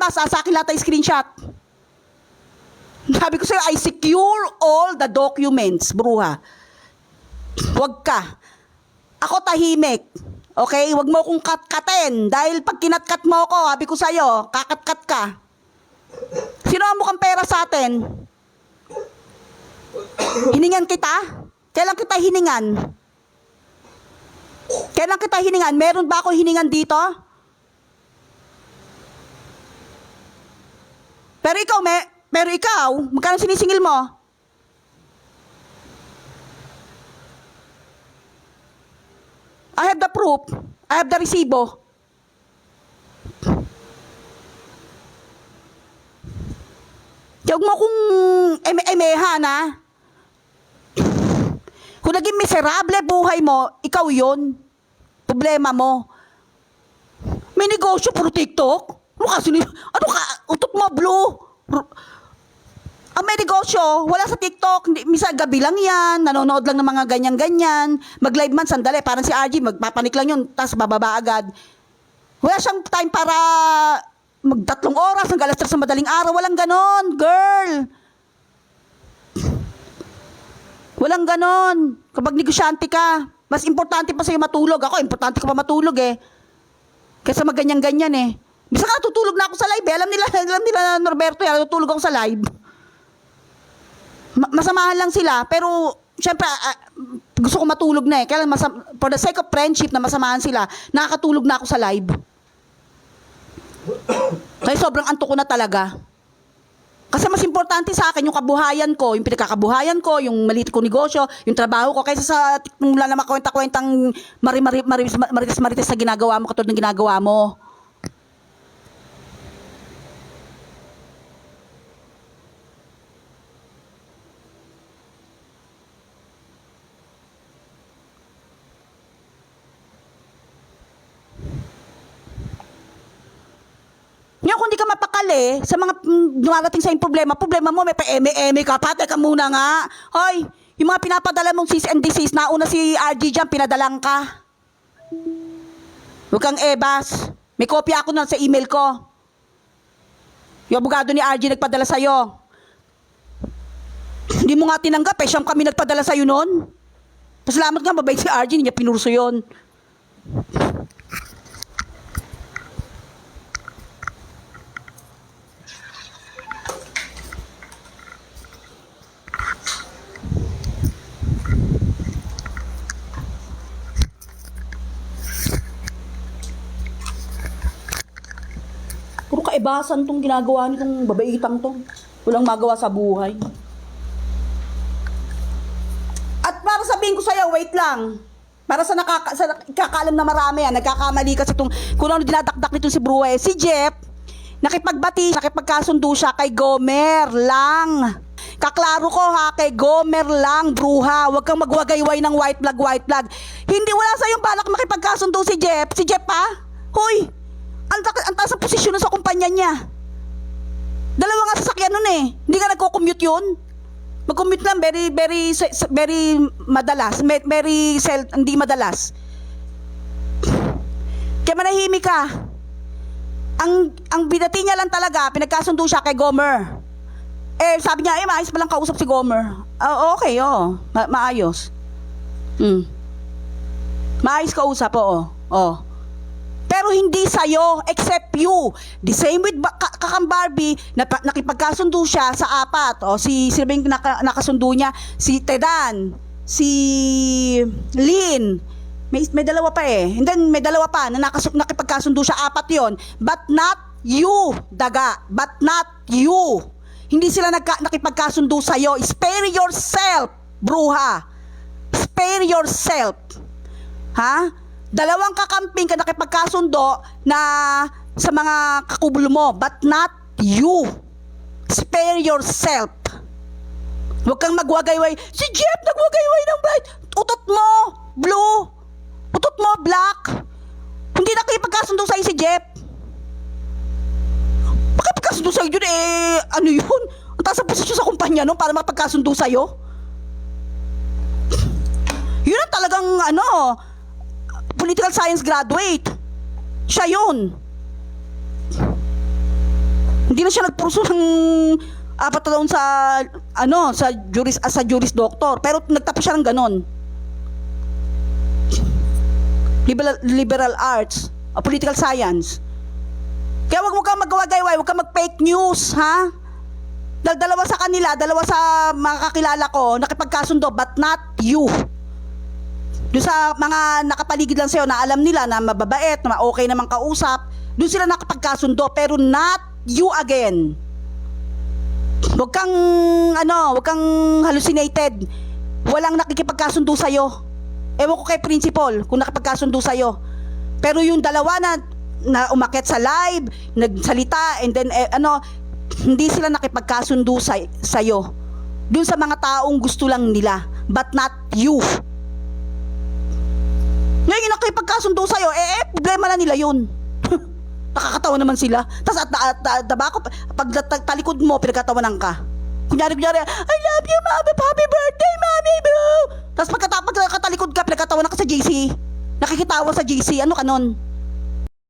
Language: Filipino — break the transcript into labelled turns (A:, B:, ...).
A: sa akin lahat ay screenshot. Sabi ko sa'yo, I secure all the documents, bruha. Huwag ka. Ako tahimik. Okay? Huwag mo akong katkatin. Dahil pag kinatkat mo ako, sabi ko sa'yo, kakatkat ka. Sino ang mukhang pera sa atin? Hiningan kita? Kailan kita hiningan? Kailan kita hiningan? Meron ba ako hiningan dito? Pero ikaw, magkano sinisingil mo? I have the proof. I have the resibo. Huwag mo kong emehan, ha? Kung naging miserable buhay mo, ikaw yon. Problema mo. May negosyo puro TikTok? Ano ka? Utot mo, Blue? Ang may negosyo, wala sa TikTok, misa gabi lang yan, nanonood lang ng mga ganyan-ganyan, mag-live man, sandali, parang si RG, magpapanik lang yun, tapos bababa agad. Wala siyang time para mag-3 oras, hanggang alas 3 sa madaling araw, walang ganon, girl. Walang ganon. Kapag negosyante ka, mas importante pa sa'yo matulog. Ako, importante ko pa matulog eh. Kaysa mag-ganyan-ganyan eh. Bisa ka natutulog na ako sa live eh. Alam nila Norberto, natutulog ako sa live. Masamahan lang sila, pero syempre gusto ko matulog na eh. Kaya for the sake of friendship na masamahan sila, nakakatulog na ako sa live. Kaya sobrang antok ko na talaga. Kasi mas importante sa akin yung kabuhayan ko, yung pinagkakabuhayan ko, yung maliit ko negosyo, yung trabaho ko, kaysa sa wala na makwenta-kwentang marites na ginagawa mo katulad ng ginagawa mo. Ngayon, kung di ka mapakali sa mga dumarating sa yung problema mo, may pa-eme-eme ka pa, teka muna nga. Hoy, yung mga pinapadala mong cease and desist, nauna si RG dyan, pinadalang ka. Huwag kang ebas. May kopya ako nun sa email ko. Yung abogado ni RG nagpadala sa'yo. Hindi mo nga tinanggap, siyam kami nagpadala sa'yo nun. Pasalamat nga, mabait si RG, hindi niya pinurso yun. Puro kaibasan tong ginagawa nitong babaitang to. Walang magawa sa buhay. At para sabihin ko sa'yo, wait lang. Para sa nakakaalam na marami yan, nagkakamali kasi itong, kung ano dinadakdak nito si Brue, si Jeff, nakipagkasundo siya kay Gomer lang. Kaklaro ko ha, kay Gomer lang, bruha. Huwag kang magwagayway ng white flag. Hindi, wala sa'yong balak makipagkasundo si Jeff. Si Jeff pa? Hoy! Ang taas sa posisyon sa kumpanya niya. Dalawa nga sasakyan nun eh. Hindi ka nagko-commute yun. Mag-commute lang very madalas. Hindi madalas. Kaya manahimik ka. Ang binati niya lang talaga, pinagkasundo siya kay Gomer. Sabi niya, maayos pa lang kausap si Gomer. Okay, maayos. Maayos kausap, oo. Pero hindi sa'yo, except you. The same with Kakang Barbie, nakipagkasundo siya sa 4. Sino ba yung nakasundo niya? Si Tedan, si Lynn, may dalawa pa eh. And then may dalawa pa na nakipagkasundo siya, 4 yon. But not you, daga. But not you. Hindi sila nakipagkasundo sa'yo. Spare yourself, bruha. Spare yourself. Ha? Dalawang kakamping ka nakipagkasundo na sa mga kakublo mo, but not you. Spare yourself. Huwag kang magwagayway. Si Jeff nagwagayway ng bright. Utot mo, blue. Utot mo, black. Hindi nakipagkasundo sa'yo si Jeff. Makipagkasundo sa'yo yun ano yun? Ang taas ang posisyon sa kumpanya no para mapagkasundo sa'yo. Yun ang talagang political science graduate. Siya yun. Hindi na siya nagpurso ng 4 taon sa sa juris doctor, pero nagtapos siya ng ganon. Liberal arts, political science. Kaya wag mo kang magwagayway, wag kang mag-fake news, ha? Dalawa sa kanila, dalawa sa mga kakilala ko, nakipagkasundo, but not you. Doon sa mga nakapaligid lang sa'yo na alam nila na mababait, na okay namang kausap, doon sila nakapagkasundo, pero not you again. Huwag kang, huwag kang hallucinated. Walang nakikipagkasundo sa'yo. Ewan ko kay principal kung nakipagkasundo sa'yo. Pero yung dalawa na umakyat sa live, nagsalita, and then, hindi sila nakipagkasundo sa'yo. Doon sa mga taong gusto lang nila, but not you. Ngayon, nakipagkasundo sa'yo, problema na nila yun. Nakakatawa naman sila. Tapos pag talikod mo, pinagkatawanan ka. Kunyari, I love you, Mami, happy birthday, Mami, boo! Tapos pagkatalikod ka, pinagkatawanan ka sa JC. Nakikitawa sa JC, ano ka nun?